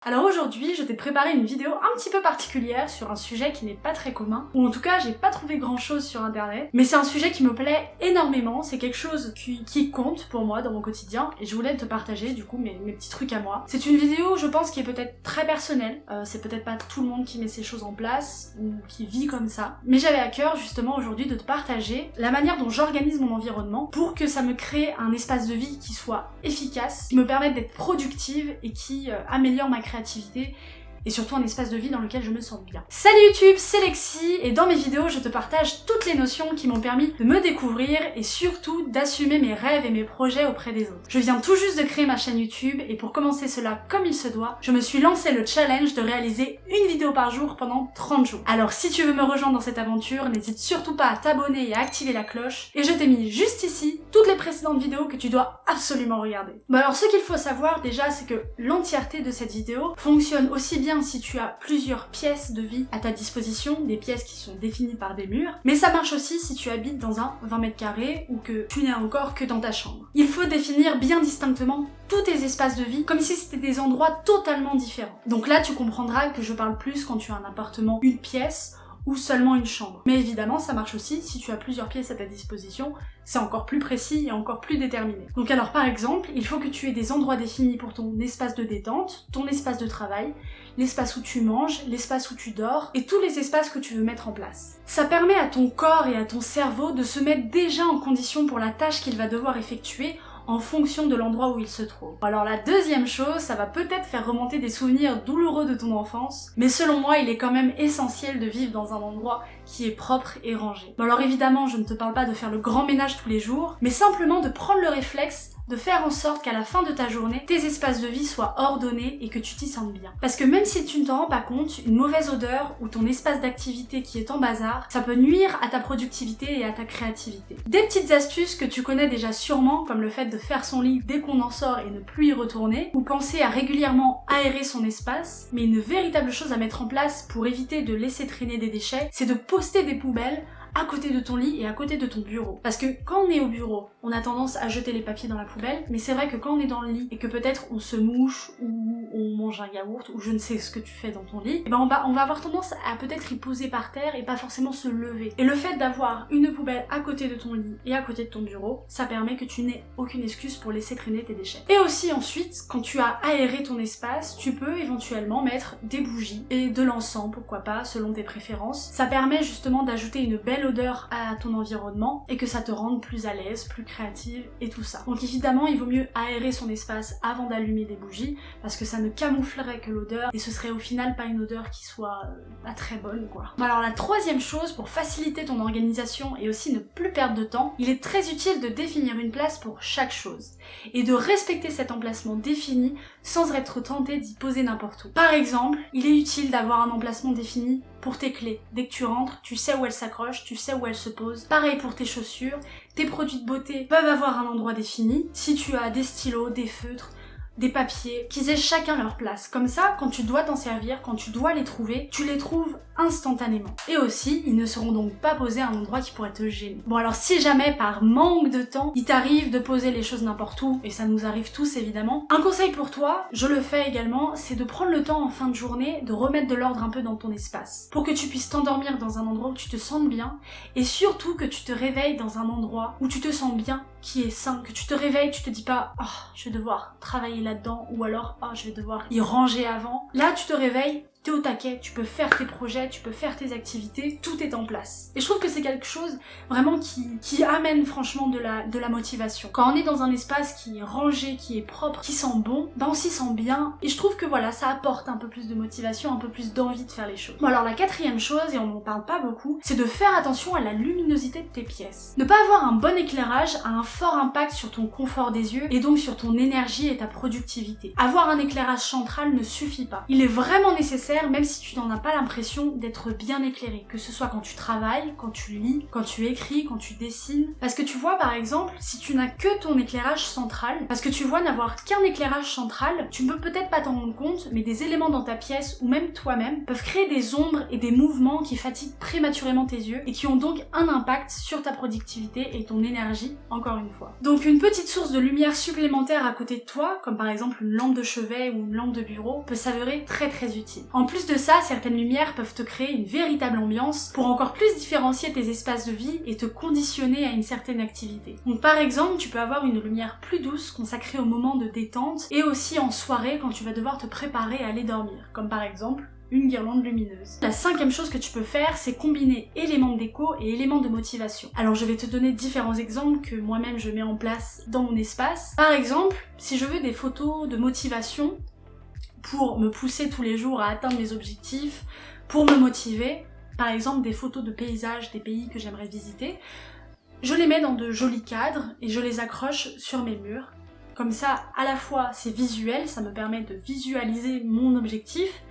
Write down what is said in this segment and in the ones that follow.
Alors aujourd'hui, je t'ai préparé une vidéo un petit peu particulière sur un sujet qui n'est pas très commun, ou en tout cas j'ai pas trouvé grand chose sur internet, mais c'est un sujet qui me plaît énormément, c'est quelque chose qui compte pour moi dans mon quotidien, et je voulais te partager du coup mes petits trucs à moi. C'est une vidéo, je pense, qui est peut-être très personnelle, c'est peut-être pas tout le monde qui met ces choses en place, ou qui vit comme ça, mais j'avais à cœur justement aujourd'hui de te partager la manière dont j'organise mon environnement pour que ça me crée un espace de vie qui soit efficace, qui me permette d'être productive et qui améliore ma créativité et surtout un espace de vie dans lequel je me sens bien. Salut YouTube, c'est Lexi et dans mes vidéos je te partage toutes les notions qui m'ont permis de me découvrir et surtout d'assumer mes rêves et mes projets auprès des autres. Je viens tout juste de créer ma chaîne YouTube et pour commencer cela comme il se doit, je me suis lancé le challenge de réaliser une vidéo par jour pendant 30 jours. Alors si tu veux me rejoindre dans cette aventure, n'hésite surtout pas à t'abonner et à activer la cloche et je t'ai mis juste ici toutes les précédentes vidéos que tu dois absolument regarder. Bon alors ce qu'il faut savoir déjà c'est que l'entièreté de cette vidéo fonctionne aussi bien si tu as plusieurs pièces de vie à ta disposition, des pièces qui sont définies par des murs, mais ça marche aussi si tu habites dans un 20 mètres carrés ou que tu n'es encore que dans ta chambre. Il faut définir bien distinctement tous tes espaces de vie comme si c'était des endroits totalement différents. Donc là tu comprendras que je parle plus quand tu as un appartement, une pièce, ou seulement une chambre. Mais évidemment, ça marche aussi si tu as plusieurs pièces à ta disposition, c'est encore plus précis et encore plus déterminé. Donc alors par exemple, il faut que tu aies des endroits définis pour ton espace de détente, ton espace de travail, l'espace où tu manges, l'espace où tu dors, et tous les espaces que tu veux mettre en place. Ça permet à ton corps et à ton cerveau de se mettre déjà en condition pour la tâche qu'il va devoir effectuer en fonction de l'endroit où il se trouve. Alors la deuxième chose, ça va peut-être faire remonter des souvenirs douloureux de ton enfance, mais selon moi, il est quand même essentiel de vivre dans un endroit qui est propre et rangé. Bon alors évidemment, je ne te parle pas de faire le grand ménage tous les jours, mais simplement de prendre le réflexe de faire en sorte qu'à la fin de ta journée, tes espaces de vie soient ordonnés et que tu t'y sentes bien. Parce que même si tu ne t'en rends pas compte, une mauvaise odeur ou ton espace d'activité qui est en bazar, ça peut nuire à ta productivité et à ta créativité. Des petites astuces que tu connais déjà sûrement, comme le fait de faire son lit dès qu'on en sort et ne plus y retourner, ou penser à régulièrement aérer son espace, mais une véritable chose à mettre en place pour éviter de laisser traîner des déchets, c'est de poster des poubelles à côté de ton lit et à côté de ton bureau. Parce que quand on est au bureau, on a tendance à jeter les papiers dans la poubelle, mais c'est vrai que quand on est dans le lit et que peut-être on se mouche ou on mange un yaourt ou je ne sais ce que tu fais dans ton lit, et ben on va avoir tendance à peut-être y poser par terre et pas forcément se lever. Et le fait d'avoir une poubelle à côté de ton lit et à côté de ton bureau, ça permet que tu n'aies aucune excuse pour laisser traîner tes déchets. Et aussi ensuite, quand tu as aéré ton espace, tu peux éventuellement mettre des bougies et de l'encens, pourquoi pas, selon tes préférences. Ça permet justement d'ajouter une belle odeur à ton environnement et que ça te rende plus à l'aise, plus créative et tout ça. Donc évidemment, il vaut mieux aérer son espace avant d'allumer des bougies parce que ça ne camouflerait que l'odeur et ce serait au final pas une odeur qui soit pas très bonne quoi. Bon, alors la troisième chose, pour faciliter ton organisation et aussi ne plus perdre de temps, il est très utile de définir une place pour chaque chose et de respecter cet emplacement défini sans être tenté d'y poser n'importe où. Par exemple, il est utile d'avoir un emplacement défini pour tes clés. Dès que tu rentres, tu sais où elles s'accrochent, tu sais où elles se posent. Pareil pour tes chaussures, tes produits de beauté peuvent avoir un endroit défini. Si tu as des stylos, des feutres, des papiers, qu'ils aient chacun leur place. Comme ça, quand tu dois t'en servir, quand tu dois les trouver, tu les trouves instantanément. Et aussi, ils ne seront donc pas posés à un endroit qui pourrait te gêner. Bon alors si jamais par manque de temps, il t'arrive de poser les choses n'importe où, et ça nous arrive tous évidemment, un conseil pour toi, je le fais également, c'est de prendre le temps en fin de journée de remettre de l'ordre un peu dans ton espace, pour que tu puisses t'endormir dans un endroit où tu te sentes bien, et surtout que tu te réveilles dans un endroit où tu te sens bien, qui est sain, que tu te réveilles, tu te dis pas « Oh, je vais devoir travailler là-dedans » ou alors « Oh, je vais devoir y ranger avant ». Là, tu te réveilles, t'es au taquet, tu peux faire tes projets, tu peux faire tes activités, tout est en place. Et je trouve que c'est quelque chose vraiment qui amène franchement de la motivation. Quand on est dans un espace qui est rangé, qui est propre, qui sent bon, ben on s'y sent bien. Et je trouve que voilà, ça apporte un peu plus de motivation, un peu plus d'envie de faire les choses. Bon alors la quatrième chose, et on n'en parle pas beaucoup, c'est de faire attention à la luminosité de tes pièces. Ne pas avoir un bon éclairage a un fort impact sur ton confort des yeux et donc sur ton énergie et ta productivité. Avoir un éclairage central ne suffit pas. Il est vraiment nécessaire lumière, même si tu n'en as pas l'impression, d'être bien éclairé, que ce soit quand tu travailles, quand tu lis, quand tu écris, quand tu dessines. Parce que tu vois par exemple, si tu n'as que ton éclairage central, parce que tu vois n'avoir qu'un éclairage central, tu ne peux peut-être pas t'en rendre compte, mais des éléments dans ta pièce ou même toi-même peuvent créer des ombres et des mouvements qui fatiguent prématurément tes yeux et qui ont donc un impact sur ta productivité et ton énergie, encore une fois. Donc une petite source de lumière supplémentaire à côté de toi, comme par exemple une lampe de chevet ou une lampe de bureau, peut s'avérer très utile. En plus de ça, certaines lumières peuvent te créer une véritable ambiance pour encore plus différencier tes espaces de vie et te conditionner à une certaine activité. Donc par exemple, tu peux avoir une lumière plus douce consacrée au moment de détente et aussi en soirée quand tu vas devoir te préparer à aller dormir, comme par exemple une guirlande lumineuse. La cinquième chose que tu peux faire, c'est combiner éléments de déco et éléments de motivation. Alors je vais te donner différents exemples que moi-même je mets en place dans mon espace. Par exemple, si je veux des photos de motivation pour me pousser tous les jours à atteindre mes objectifs, pour me motiver, par exemple des photos de paysages des pays que j'aimerais visiter, je les mets dans de jolis cadres et je les accroche sur mes murs. Comme ça, à la fois c'est visuel, ça me permet de visualiser mon objectif,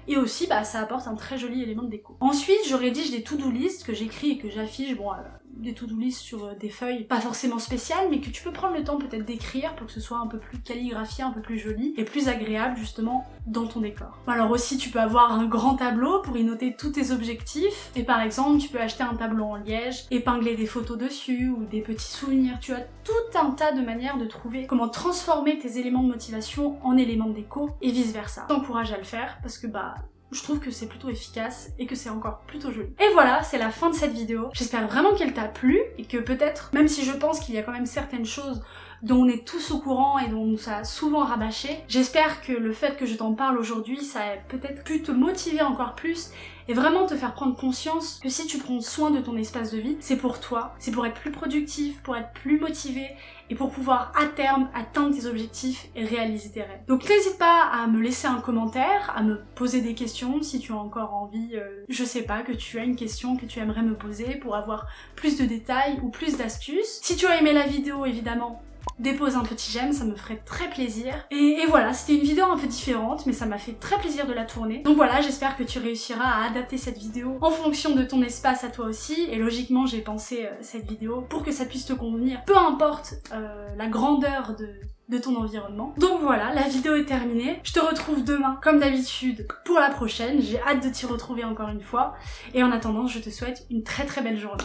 et aussi ça apporte un très joli élément de déco. Ensuite, je rédige des to-do list que j'écris et que j'affiche, des to-do list sur des feuilles pas forcément spéciales, mais que tu peux prendre le temps peut-être d'écrire pour que ce soit un peu plus calligraphié, un peu plus joli et plus agréable justement dans ton décor. Alors aussi, tu peux avoir un grand tableau pour y noter tous tes objectifs, et par exemple, tu peux acheter un tableau en liège, épingler des photos dessus ou des petits souvenirs. Tu as tout un tas de manières de trouver comment transformer tes éléments de motivation en éléments de déco et vice versa. Je t'encourage à le faire parce que je trouve que c'est plutôt efficace et que c'est encore plutôt joli. Et voilà, c'est la fin de cette vidéo. J'espère vraiment qu'elle t'a plu et que peut-être, même si je pense qu'il y a quand même certaines choses dont on est tous au courant et dont ça a souvent rabâché, j'espère que le fait que je t'en parle aujourd'hui, ça a peut-être pu te motiver encore plus et vraiment te faire prendre conscience que si tu prends soin de ton espace de vie, c'est pour toi, c'est pour être plus productif, pour être plus motivé et pour pouvoir à terme atteindre tes objectifs et réaliser tes rêves. Donc n'hésite pas à me laisser un commentaire, à me poser des questions si tu as encore envie, je sais pas, que tu as une question que tu aimerais me poser pour avoir plus de détails ou plus d'astuces. Si tu as aimé la vidéo, évidemment, dépose un petit j'aime, ça me ferait très plaisir. Et voilà, c'était une vidéo un peu différente, mais ça m'a fait très plaisir de la tourner. Donc voilà, j'espère que tu réussiras à adapter cette vidéo en fonction de ton espace à toi aussi. Et logiquement, j'ai pensé cette vidéo pour que ça puisse te convenir, peu importe la grandeur de ton environnement. Donc voilà, la vidéo est terminée. Je te retrouve demain, comme d'habitude, pour la prochaine. J'ai hâte de t'y retrouver encore une fois. Et en attendant, je te souhaite une très belle journée.